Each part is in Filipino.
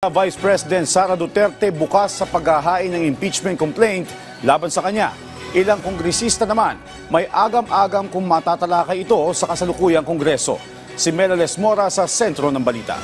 Vice President Sara Duterte bukas sa paghahain ng impeachment complaint laban sa kanya. Ilang kongresista naman may agam-agam kung matatalakay ito sa kasalukuyang kongreso. Si Melales Mora sa sentro ng balita.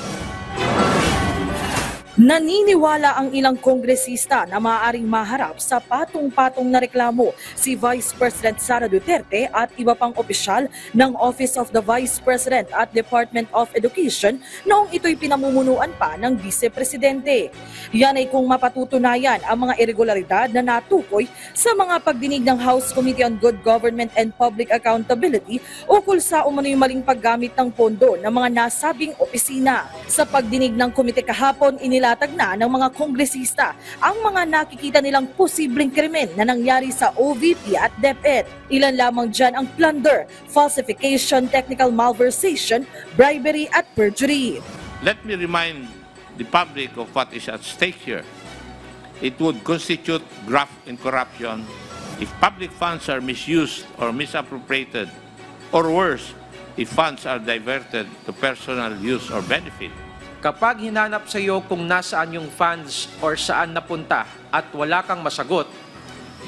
Naniniwala ang ilang kongresista na maaaring maharap sa patong-patong na reklamo si Vice President Sara Duterte at iba pang opisyal ng Office of the Vice President at Department of Education noong ito'y pinamumunuan pa ng Vice Presidente. Yan ay kung mapatutunayan ang mga irregularidad na natukoy sa mga pagdinig ng House Committee on Good Government and Public Accountability ukol sa umano'y maling paggamit ng pondo ng mga nasabing opisina. Sa pagdinig ng komite kahapon, inilatag na ng mga kongresista ang mga nakikita nilang posibleng krimen na nangyari sa OVP at DepEd. Ilan lamang dyan ang plunder, falsification, technical malversation, bribery at perjury. Let me remind the public of what is at stake here. It would constitute graft and corruption if public funds are misused or misappropriated, or worse, if funds are diverted to personal use or benefit. Kapag hinanap sa iyo kung nasaan yung funds or saan napunta at wala kang masagot,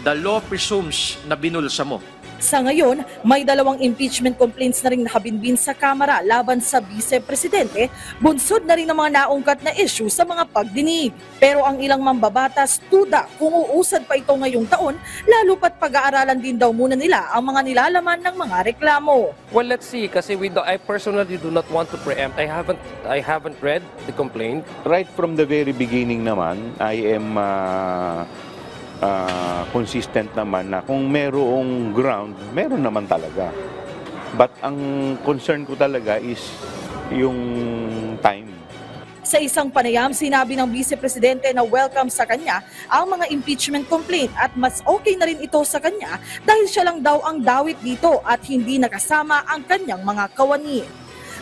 the law presumes na binulsa mo. Sa ngayon, may 2 impeachment complaints na rin nakabinbin sa Kamara laban sa Vice Presidente, bunsod na rin ang mga naungkat na issue sa mga pagdinig. Pero ang ilang mambabatas tuda kung uusad pa ito ngayong taon, lalo pat pag-aaralan din daw muna nila ang mga nilalaman ng mga reklamo. Well, let's see, kasi I personally do not want to preempt. I haven't read the complaint. Right from the very beginning naman, I am consistent naman na kung merong ground, meron naman talaga. But ang concern ko talaga is yung time. Sa isang panayam, sinabi ng Vice Presidente na welcome sa kanya ang mga impeachment complaint at mas okay na rin ito sa kanya dahil siya lang daw ang dawit dito at hindi nakasama ang kanyang mga kawani.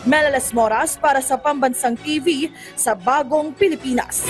Melales Moras para sa Pambansang TV sa Bagong Pilipinas.